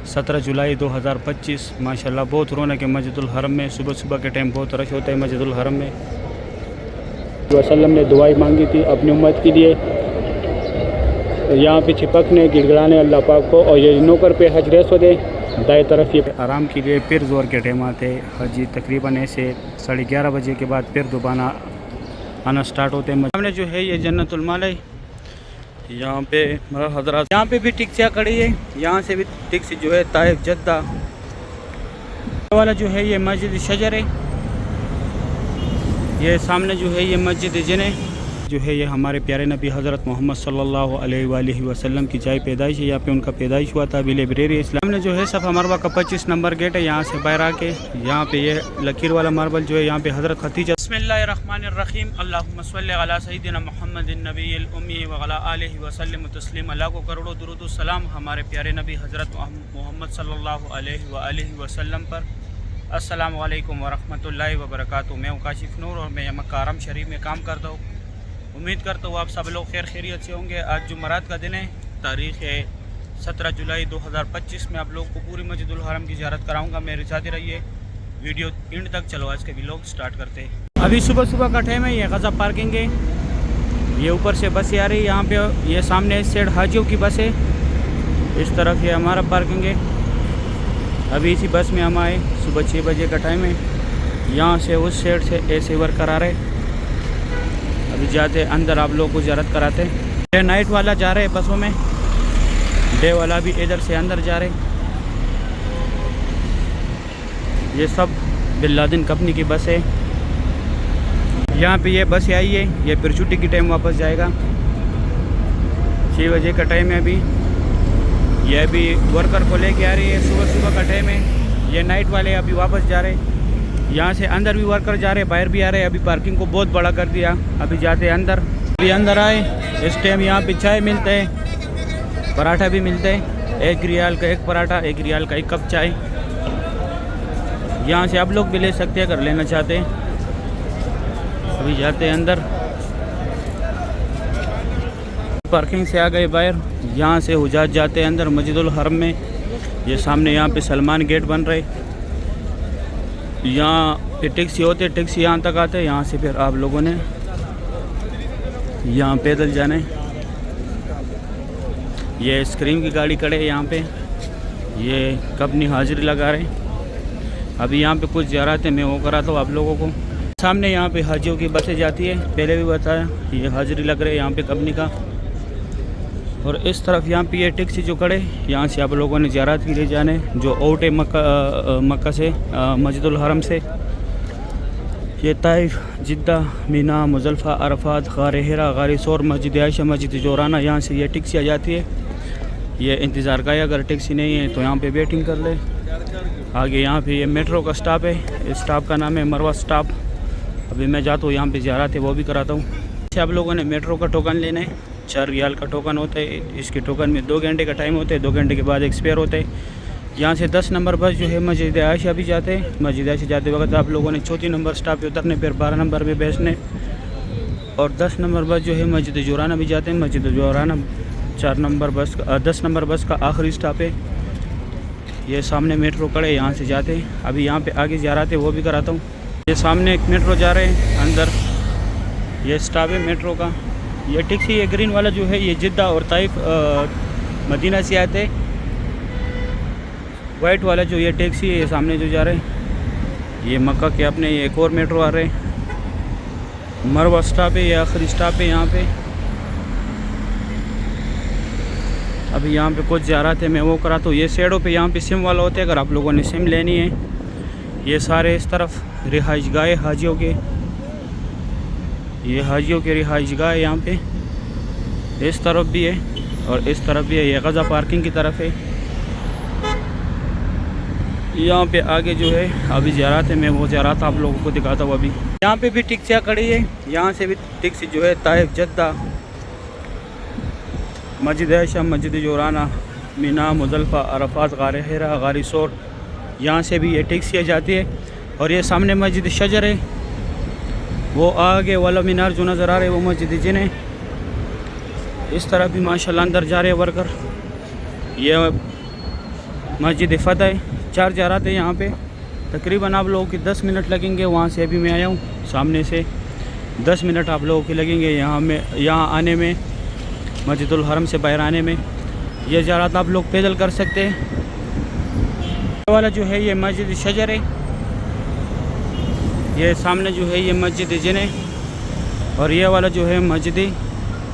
17 जुलाई 2025 माशाल्लाह बहुत रौनक है मस्जिदुल हरम में। सुबह सुबह के टाइम बहुत रश होता है मस्जिदुल हरम में। वसल्लम ने दुआई मांगी थी अपनी उम्मत के लिए, यहाँ पे चिपकने गिड़गिड़ाने अल्लाह पाक को। और ये नौकर पे हज रेस होते दाएँ तरफ ये आराम के लिए। फिर जोर के टाइम आते हजी तकरीबन ऐसे 11:30 बजे के बाद फिर दोबारा आना स्टार्ट होते हैं। सामने जो है ये जन्नतुल माला है, यहाँ पे हजरात यहाँ पे भी टैक्सियाँ खड़ी है। यहाँ से भी टैक्सी जो है ताइफ जद्दा वाला जो है ये मस्जिद शजर है। ये सामने जो है ये मस्जिद जिने जो है ये हमारे प्यारे नबी हज़रत मोहम्मद सल्लल्लाहु अलैहि वसल्लम की जाए पैदाइश है। यहाँ पे उनका पैदाइश हुआ था। अभी लाइब्रेरी इस्लाम ने जो है सफ़ा मरवा का 25 नंबर गेट है। यहाँ से बाहर आके यहाँ पे ये लकीर वाला मार्बल जो है यहाँ पे हज़रत खतीजा बिस्मिल्लाहिर्रहमानिर्रहीम अल्लाहुम्मा सल्लि अला सय्यिदिना मुहम्मदिन नबिय्यिल उम्मी व अला आलिहि व सल्लिम तस्लीमा। अल्लाह को करोड़ों दुरूद व सलाम हमारे प्यारे नबी हज़रत मोहम्मद सल्लल्लाहु अलैहि वसल्लम पर। अस्सलामु अलैकुम व रहमतुल्लाहि व बरकातुहू। मैं हूँ काशिफ नूर और मैं मक्का हरम शरीफ में काम करता हूँ। उम्मीद करता हूँ आप सब लोग खैर खैरियत से होंगे। आज जुमरात का दिन है, तारीख़ है 17 जुलाई 2025 में आप लोग को पूरी मस्जिदुल हरम की ज़ियारत कराऊंगा। मेरे साथ रहिए, वीडियो एंड तक। चलो आज के व्लॉग स्टार्ट करते हैं। अभी सुबह सुबह का टाइम है। ये गज़ब पार्किंग है। ये ऊपर से बसें आ रही है यहाँ पे। ये सामने इस साइड हाजियों की बस है, इस तरफ ये हमारा पार्किंग है। अभी इसी बस में हम आए, सुबह 6 बजे का टाइम है। यहाँ से उस साइड से ऐसे वर्कर आ रहे। अभी जाते अंदर आप लोग को ज़ियारत कराते हैं। डे नाइट वाला जा रहे बसों में, डे वाला भी इधर से अंदर जा रहे। ये सब बिन लादेन कंपनी की बस है। यहाँ पे ये बस आई है, ये फिर छुट्टी की टाइम वापस जाएगा। 6 बजे का टाइम है अभी। ये अभी वर्कर को लेके आ रही है, सुबह सुबह का टाइम है। ये नाइट वाले अभी वापस जा रहे। यहाँ से अंदर भी वर्कर जा रहे, बाहर भी आ रहे। अभी पार्किंग को बहुत बड़ा कर दिया। अभी जाते अंदर। अभी अंदर आए, इस टाइम यहाँ पे चाय मिलते हैं, पराठा भी मिलते हैं। 1 रियाल का 1 पराठा, 1 रियाल का 1 कप चाय। यहाँ से आप लोग भी ले सकते हैं अगर लेना चाहते हैं। अभी जाते हैं अंदर। पार्किंग से आ गए बाहर। यहाँ से हुजाज जाते हैं अंदर मस्जिदुल हरम में। ये सामने यहाँ पे सलमान गेट बन रहे। यहाँ पे टैक्सी होते, टैक्सी यहाँ तक आते हैं। यहाँ से फिर आप लोगों ने यहाँ पैदल जाना है। ये आइसक्रीम की गाड़ी खड़े है यहाँ पे। ये कंपनी हाजिरी लगा रहे। अभी यहाँ पे कुछ ज़ियारतें मैं वो कराता हूँ आप लोगों को। सामने यहाँ पे हाजियों की बसें जाती है, पहले भी बताया। ये हाजिरी लग रही है यहाँ पे कंपनी का। और इस तरफ यहाँ पे ये टैक्सी जो खड़े, यहाँ से आप लोगों ने ज़ियारत के लिए जाने जो आउट है मक्का से, मस्जिदुल हरम से। ये ताइफ, जिद्दा, मीना, मुज़ल्फ़ा, अरफात, गार हिरा, गार सौर, मस्जिद आयशा, मस्जिद जोराना, यहाँ से ये टैक्सी आ जाती है। ये इंतज़ार का है, अगर टैक्सी नहीं है तो यहाँ पे वेटिंग कर ले। आगे यहाँ पे ये मेट्रो का स्टॉप है, इस स्टॉप का नाम है मरवा स्टॉप। अभी मैं जाता हूँ यहाँ पे ज़ियारत है वो भी कराता हूँ। आप लोगों ने मेट्रो का टोकन लेना है, 4 रियाल का टोकन होता है। इसके टोकन में 2 घंटे का टाइम होता है, 2 घंटे के बाद एक्सपायर होता है। यहाँ से 10 नंबर बस जो है मस्जिद आयशा भी जाते हैं। मस्जिद आयशा जाते वक्त आप लोगों ने 4 नंबर स्टॉप पे उतरने, फिर 12 नंबर पे बैठने। और 10 नंबर बस जो है मस्जिद जोराना भी जाते हैं। मस्जिद जोराना 4 नंबर बस का 10 नंबर बस का आखिरी स्टॉप है। ये सामने मेट्रो खड़े, यहाँ से जाते हैं। अभी यहाँ पे आगे ज़ियारत है वो भी कराता हूँ। ये सामने एक मेट्रो जा रहे हैं अंदर, ये स्टॉप है मेट्रो का। ये टैक्सी ये ग्रीन वाला जो है ये जिद्दा और ताइफ मदीना से आते हैं। वाइट वाला जो ये टैक्सी है ये सामने जो जा रहे हैं ये मक्का के अपने ये एक और मेट्रो आ रहे हैं। मरवा स्टॉप है, ये आखिरी स्टॉप है यहाँ पे। अभी यहाँ पे कुछ ज़ियारत है मैं वो कराता हूँ। ये साइडों पे यहाँ पे सिम वाला होते हैं, अगर आप लोगों ने सिम लेनी है। ये सारे इस तरफ रिहाइश गाह हाजियों के, ये हाजियों के रिहाइश गाह यहाँ पे इस तरफ भी है और इस तरफ भी है। ये गज़ा पार्किंग की तरफ है। यहाँ पे आगे जो है अभी ज़ियारत है, मैं वो ज़ियारत आप लोगों को दिखाता हूँ। अभी यहाँ पे भी टैक्सियाँ खड़ी है। यहाँ से भी टैक्सी जो है ताइफ, जद्दा, मस्जिद आयशा, मस्जिद जोराना, मीना, मुज़ल्फ़ा, अरफात, गार हिरा, गार सौर, यहाँ से भी ये टैक्सियाँ जाती है। और ये सामने मस्जिद शजर है, वो आगे वाला मीनार जो नज़र आ रहा है वो मस्जिद जिन है। इस तरह भी माशाल्लाह अंदर जा रहे हैं वर्कर। ये मस्जिद फतह। 4 ज़ियारत है यहाँ पे। तकरीबन आप लोगों के 10 मिनट लगेंगे। वहाँ से अभी मैं आया हूँ, सामने से 10 मिनट आप लोगों के लगेंगे यहाँ आने में, मस्जिदुल हरम से बाहर आने में। ये ज़ियारत आप लोग पैदल कर सकते हैं। ये वाला जो है ये मस्जिद शजर है, ये सामने जो है ये मस्जिद जिन है, और ये वाला जो है मस्जिद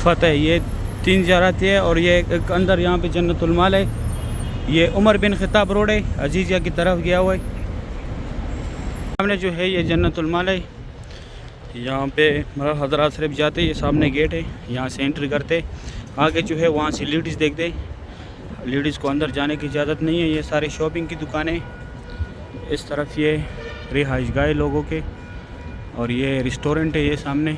फतह। ये 3 ज़ियारत है। और ये एक अंदर यहाँ पे जन्नतुल माल है। ये उमर बिन खिताब रोड है, अजीज़िया की तरफ गया हुआ है। सामने जो है ये जन्नतुल माल है। यहाँ पे हज़रात शरीफ जाते, ये सामने गेट है, यहाँ से एंट्री करते। आगे जो है वहाँ से लेडीज़ देखते, लेडीज़ को अंदर जाने की इजाज़त नहीं है। ये सारी शॉपिंग की दुकानें। इस तरफ ये रिहाइशगाह लोगों के, और ये रेस्टोरेंट है ये सामने,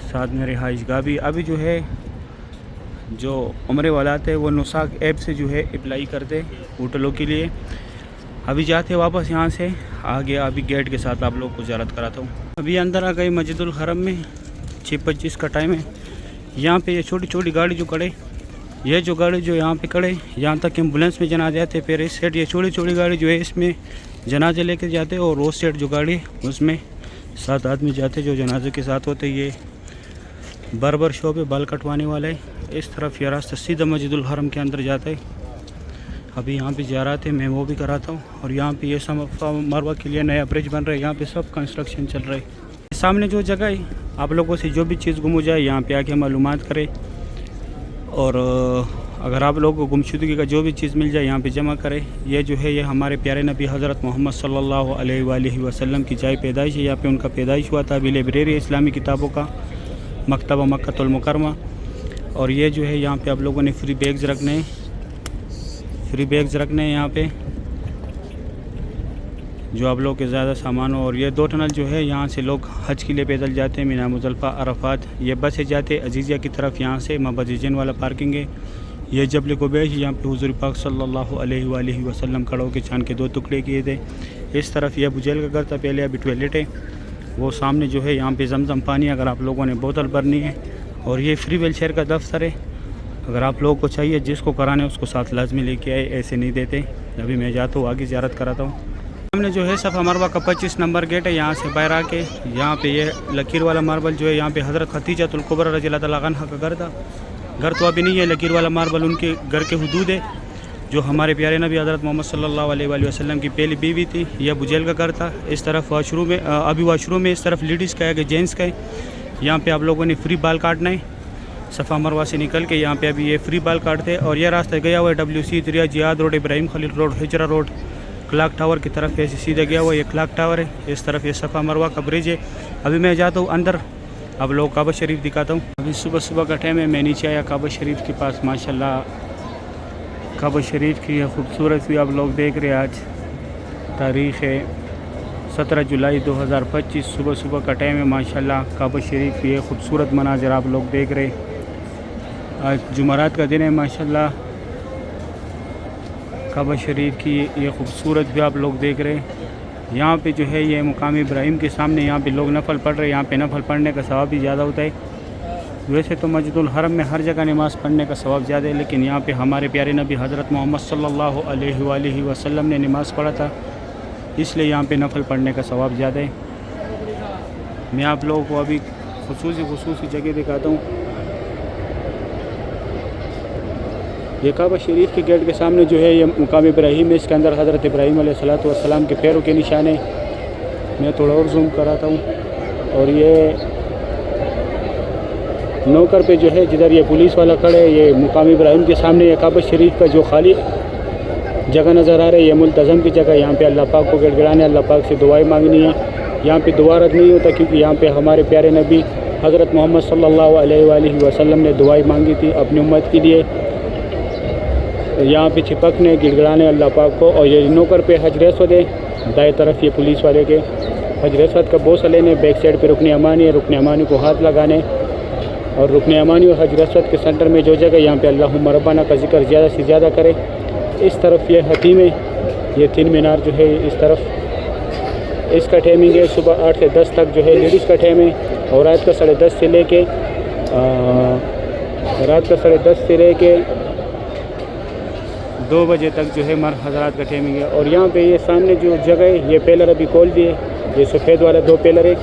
साथ में रिहाइशगाह भी। अभी जो है जो उम्रे वाला आते हैं वो नुसाक ऐप से जो है अप्लाई करते होटलों के लिए। अभी जाते वापस यहाँ से आगे, अभी गेट के साथ आप लोग को ज़ियारत कराता हूँ। अभी अंदर आ गए मस्जिदुल हरम में। 6:25 का टाइम है। यहाँ पे ये छोटी छोटी गाड़ी जो खड़े, ये जो गाड़ी जो यहाँ पे खड़े, यहाँ तक एम्बुलेंस में जनाजे आते। फिर इस साइड ये छोटी छोटी गाड़ी जो है इसमें जनाजे लेके जाते, और उस साइड जो गाड़ी उसमें 7 आदमी जाते जो जनाजे के साथ होते। ये बार्बर शॉप है, बाल कटवाने वाले। इस तरफ ये रास्ता सीधा मस्जिदुल हरम के अंदर जाता है। अभी यहाँ पे ज़ियारत है, मैं वो भी कराता हूँ। और यहाँ पे ये सफ़ा मरवा के लिए नया ब्रिज बन रहा है, यहाँ पे सब कंस्ट्रक्शन चल रहा है। सामने जो जगह है, आप लोगों से जो भी चीज़ गुम हो जाए यहाँ पे आके मालूमात करें, और अगर आप लोगों को गुमशुदगी का जो भी चीज़ मिल जाए यहाँ पे जमा करें। ये जो है ये हमारे प्यारे नबी हज़रत मोहम्मद सल्लल्लाहु अलैहि वसल्लम की जाए पैदाइश है। यहाँ पे उनका पैदाइश हुआ था। अभी लाइब्रेरी इस्लामी किताबों का मकतबा मक्कतुल मुकरमा। और ये जो है यहाँ पे आप लोगों ने फ्री बैग्स रखने हैं यहाँ पे, जो आप लोग के ज़्यादा सामान हो। और ये 2 टनल जो है यहाँ से लोग हज के लिए पैदल जाते हैं, मीना मुज़ल्फ़ा अरफात। ये बसें जाते अजीज़िया की तरफ, यहाँ से मबजिन वाला पार्किंग है। ये जबल कुबैश, यहाँ पे हुज़ूर पाक सल्लल्लाहु अलैहि वसल्लम खड़े होकर चांद के 2 टुकड़े किए थे। इस तरफ ये अबू जहल का घर था पहले, अभी टॉयलेट है। वो सामने जो है यहाँ पे जमजम पानी अगर आप लोगों ने बोतल भरनी है। और ये फ्री वेलफेयर का दफ्तर है, अगर आप लोगों को चाहिए जिसको कराने उसको साथ लाजमी लेके आए, ऐसे नहीं देते। अभी मैं जाता हूँ आगे ज़ियारत कराता हूँ। सामने जो है सफ़ा मरवा का 25 नंबर गेट है। यहाँ से बाहर आके यहाँ पे ये लकीर वाला मार्बल जो है, यहाँ पे हज़रत खदीजतुल कुबरा रज़ियल्लाहु तआला अन्हा का घर था। घर तो अभी नहीं है, लकीर वाला मार्बल उनके घर के हुदूद है, जो हमारे प्यारे नबी हज़रत मोहम्मद सल्लल्लाहु अलैहि वसल्लम की पहली बीवी थी। यह अबू जहल का घर था। इस तरफ वॉशरूम है, अभी वॉशरूम में इस तरफ लेडीज़ का है, आगे जेंट्स का है। यहाँ पे आप लोगों ने फ्री बाल काटना है। सफ़ा मरवा से निकल के यहाँ पे अभी ये फ्री बाल काटते हैं। और यह रास्ता गया हुआ है WC 3 Ziyad road, Ibrahim Khalil road, Hijra road, clock tower की तरफ ऐसे सीधा गया हुआ है। ये क्लाक टावर है। इस तरफ ये सफ़ा मरवा का ब्रिज है। अभी मैं जाता हूँ अंदर, अब लोग काबा शरीफ दिखाता हूँ। अभी सुबह का टाइम है, मैं नीचे आया काबा शरीफ के पास। माशाल्लाह काबा शरीफ की खूबसूरत भी आप लोग देख रहे हैं। आज तारीख़ है 17 जुलाई 2025। सुबह का टाइम है। माशाल्लाह काबा शरीफ की ये खूबसूरत मनाज़र आप लोग देख रहे हैं। आज जुमेरात का दिन है। माशाल्लाह काबा शरीफ की ये खूबसूरत भी आप लोग देख रहे हैं। यहाँ पे जो है ये मुकाम इब्राहिम के सामने यहाँ पे लोग नफल पढ़ रहे हैं। यहाँ पे नफल पढ़ने का सवाब भी ज़्यादा होता है। वैसे तो मस्जिदुल हरम में हर जगह नमाज़ पढ़ने का सवाब ज़्यादा है, लेकिन यहाँ पे हमारे प्यारे नबी हज़रत मोहम्मद सल्लल्लाहु अलैहि वसल्लम ने नमाज़ पढ़ा था, इसलिए यहाँ पे नफल पढ़ने का सवाब ज़्यादा है। मैं आप लोगों को अभी खुसूसी जगह दिखाता हूँ। ये काबा शरीफ के गेट के सामने जो है ये मुकाम इब्राहिम है। इसके अंदर हज़रत इब्राहिम अलैहिस्सलातु वस्सलाम के पैरों के निशान है। मैं थोड़ा और जूम कराता हूँ। और ये नौकर पे जो है जिधर ये पुलिस वाला खड़े है, ये मुकाम इब्राहिम के सामने ये काबा शरीफ का जो खाली जगह नज़र आ रहा है, ये मुल्तज़म की जगह। यहाँ पे अल्लाह पाक को गिड़गिड़ाने, अल्लाह पाक से दुआएं मांगनी है। यहाँ पे दुआ रद्द नहीं होता, क्योंकि यहाँ पे हमारे प्यारे नबी हज़रत मोहम्मद सल्लल्लाहु अलैहि वसल्लम ने दुआएं मांगी थी अपनी उम्मत के लिए। यहाँ पे चिपकने, गिड़गिड़ाने अल्लाह पाक को। और ये नौकर पे हजर अस्वद है, दाएं तरफ ये पुलिस वाले के हजर अस्वद का बोसा लेने, बैक साइड पे रुकन अमानी है, रुकन अमानी को हाथ लगाने। और रुकन अमानी और हजर अस्वद के सेंटर में जो जगह, यहाँ पे अल्लाहुम्मा रब्बाना का जिक्र ज़्यादा से ज़्यादा करे। इस तरफ ये हतीम है, ये 3 मीनार जो है इस तरफ। इसका टाइमिंग है सुबह 8 से 10 तक जो है लेडीज़ का टाइम है। और रात का 10:30 से लेके 2 बजे तक जो है मर्द हज़रात का टाइमिंग है। और यहाँ पे ये सामने जो जगह है ये पिलर अभी खोल दिए, ये सफ़ेद वाला 2 पिलर है।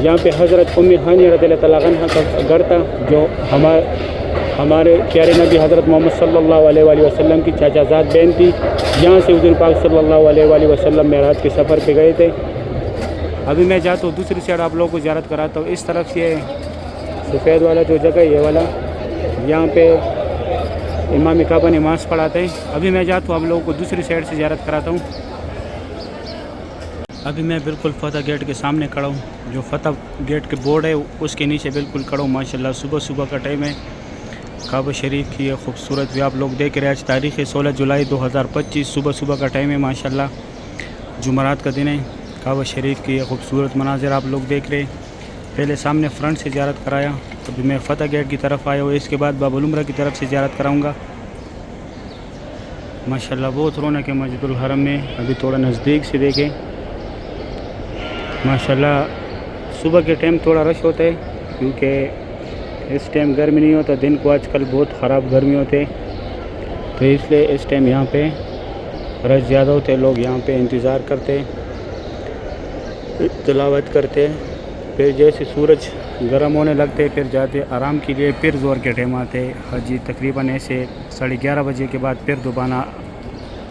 यहाँ पे हज़रत उम्मे हानी रज़ियल्लाहु तआला अन्हा का घर था, जो हमारे प्यारे नबी हज़रत मोहम्मद सल्लल्लाहु अलैहि वसल्लम की चाचाज़ाद बहन थी। यहाँ से हुज़ूर पाक सल्लल्लाहु अलैहि वसल्लम मेराज के सफ़र पे गए थे। अभी मैं जाता हूँ दूसरी साइड, आप लोगों को ज़ियारत कराता हूँ। इस तरफ से सफ़ेद वाला जो जगह है ये वाला, यहाँ पे इमाम काबा नमाज़ पढ़ाते हैं। अभी मैं जाता हूँ आप लोगों को दूसरी साइड से ज़ियारत कराता हूँ। अभी मैं बिल्कुल फतह गेट के सामने खड़ा हूँ, जो फतह गेट के बोर्ड है उसके नीचे बिल्कुल खड़ा हूँ। माशाल्लाह सुबह सुबह का टाइम है। काबा शरीफ की ये खूबसूरत भी आप लोग देख रहे हैं। आज तारीख़ है 16 जुलाई 2025, सुबह सुबह का टाइम है। माशाल्लाह जुमरात का दिन है। काबा शरीफ की ये खूबसूरत मनाज़िर आप लोग देख रहे हैं। पहले सामने फ्रंट से ज़ियारत कराया, अभी मैं फतह गेट की तरफ आया हूँ। इसके बाद बाबुल उम्रा की तरफ से ज़ियारत कराऊँगा। माशाल्लाह बहुत रौनक है मस्जिदुल हरम में। अभी थोड़ा नज़दीक से देखें, माशाल्लाह सुबह के टाइम थोड़ा रश होता है, क्योंकि इस टाइम गर्मी नहीं होता। दिन को आजकल बहुत ख़राब गर्मी होते, तो इसलिए इस टाइम यहाँ पे रश ज़्यादा होते। लोग यहाँ पे इंतज़ार करते, तिलावत करते, फिर जैसे सूरज गर्म होने लगते फिर जाते आराम के लिए। फिर ज़ोर के टाइम आते हाजी, तकरीबन ऐसे 11:30 बजे के बाद फिर दोबारा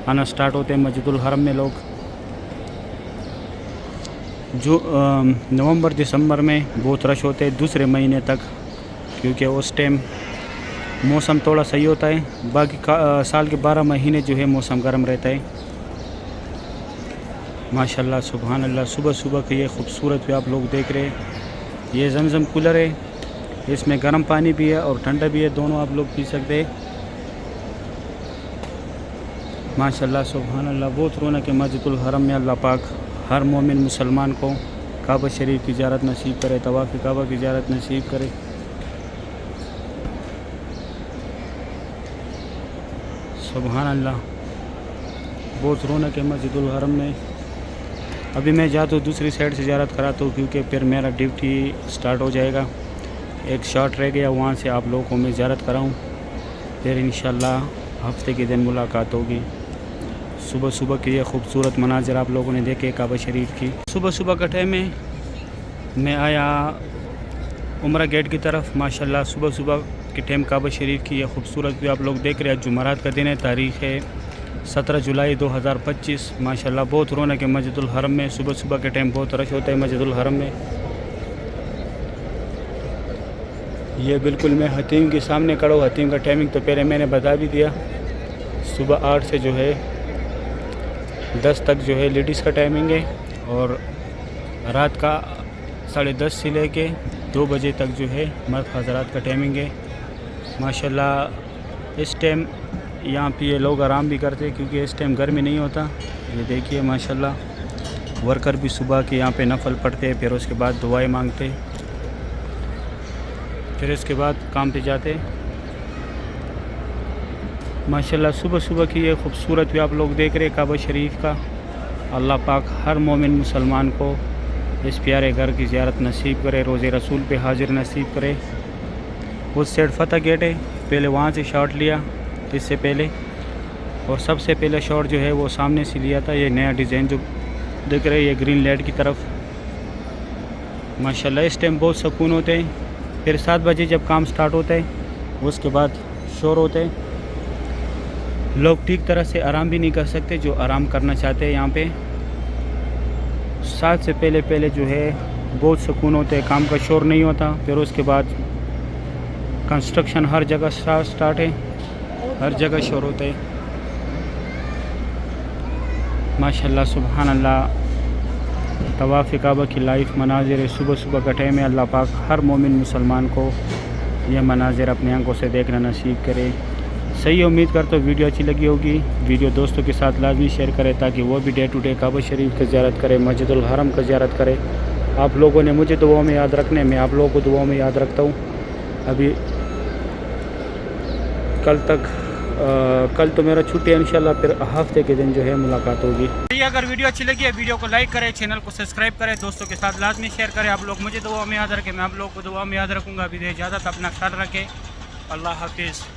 आना स्टार्ट होते हैं मस्जिदुल हरम में लोग। जो नवंबर दिसंबर में बहुत रश होते हैं, दूसरे महीने तक, क्योंकि उस टाइम मौसम थोड़ा सही होता है। बाकी साल के 12 महीने जो है मौसम गर्म रहता है। माशाल्लाह सुभान अल्लाह। सुबह सुबह के ये खूबसूरत भी आप लोग देख रहे हैं। ये जमजम कूलर है, इसमें गर्म पानी भी है और ठंडा भी है, दोनों आप लोग पी सकते हैं। माशाल्लाह सुभान अल्लाह बहुत रौनक है मस्जिदुल हरम में। अल्लाह पाक हर मोमिन मुसलमान को काबा शरीफ की ज़ियारत नसीब करे, तवाफ़ काबा की ज़ियारत नसीब करे। सुभान अल्लाह बहुत रौनक है मस्जिदुल हरम में। अभी मैं जाता हूँ दूसरी साइड से ज़ियारत कराता हूँ, क्योंकि फिर मेरा ड्यूटी स्टार्ट हो जाएगा। एक शॉट रह गया, वहाँ से आप लोगों को मैं ज़ियारत कराऊँ, फिर इंशाल्लाह हफ्ते के दिन मुलाकात होगी। सुबह सुबह की ये खूबसूरत मनाज़िर आप लोगों ने देखे काबा शरीफ की। सुबह सुबह का टाइम में मैं आया उम्रा गेट की तरफ। माशाल्लाह सुबह सुबह के टाइम काबा शरीफ की ये खूबसूरत भी आप लोग देख रहे हैं। जुमरात का दिन है, तारीख़ है 17 जुलाई 2025। माशाल्लाह बहुत रौनक है मस्जिदुल हरम में। सुबह सुबह के टाइम बहुत रश होता है मस्जिदुल हरम में। ये बिल्कुल मैं हतीम के सामने खड़ा हूँ। हतीम का टाइमिंग तो पहले मैंने बता भी दिया, सुबह 8 से जो है 10 तक जो है लेडीज़ का टाइमिंग है, और रात का 10:30 से लेके 2 बजे तक जो है मर्द हज़रात का टाइमिंग है। माशाल्लाह इस टाइम यहाँ पे ये लोग आराम भी करते हैं, क्योंकि इस टाइम गर्मी नहीं होता। ये देखिए माशाल्लाह वर्कर भी सुबह के यहाँ पे नफल पढ़ते हैं, फिर उसके बाद दुआएं मांगते, फिर इसके बाद काम पे जाते। माशाल्लाह सुबह सुबह की ये खूबसूरत भी आप लोग देख रहे हैं काबा शरीफ का। अल्लाह पाक हर मोमिन मुसलमान को इस प्यारे घर की ज़ियारत नसीब करे, रोज़े रसूल पे हाजिर नसीब करे। उस साइड फतह गेट है, पहले वहाँ से शॉट लिया इससे पहले, और सबसे पहले शॉट जो है वो सामने से लिया था। ये नया डिज़ाइन जो दिख रहा है ये ग्रीन लाइट की तरफ। माशाल्लाह इस टाइम बहुत सुकून होते हैं। फिर 7 बजे जब काम स्टार्ट होता है उसके बाद शोर होते हैं, लोग ठीक तरह से आराम भी नहीं कर सकते जो आराम करना चाहते हैं। यहाँ पे 7 से पहले जो है बहुत सुकून होते हैं, काम का शोर नहीं होता। फिर उसके बाद कंस्ट्रक्शन हर जगह स्टार्ट है, हर जगह शोर होते हैं। माशाल्लाह सुभान अल्लाह तवाफ़ काबा की लाइफ मनाज़िर सुबह सुबह का टाइम है। अल्लाह पाक हर मोमिन मुसलमान को यह मनाज़िर अपनी आंखों से देखना नसीब करे। सही उम्मीद करता हूँ वीडियो अच्छी लगी होगी। वीडियो दोस्तों के साथ लाजमी शेयर करें, ताकि वो भी डे टू डे काबा शरीफ की ज़ियारत करें, मस्जिदुल हरम का ज़ियारत करें। आप लोगों ने मुझे दुआओं में याद रखने, मैं आप लोगों को दुआओं में याद रखता हूँ। अभी कल तो मेरा छुट्टी है, इंशाल्लाह फिर हफ्ते के दिन जो है मुलाकात होगी। अगर वीडियो अच्छी लगी है वीडियो को लाइक करें, चैनल को सब्सक्राइब करें, दोस्तों के साथ लाजमी शेयर करें। आप लोग मुझे दुआ में याद रखें, मैं आप लोगों को दुआ में याद रखूँगा। अभी इजाज़त, अपना ख्याल रखें। अल्लाह हाफिज़।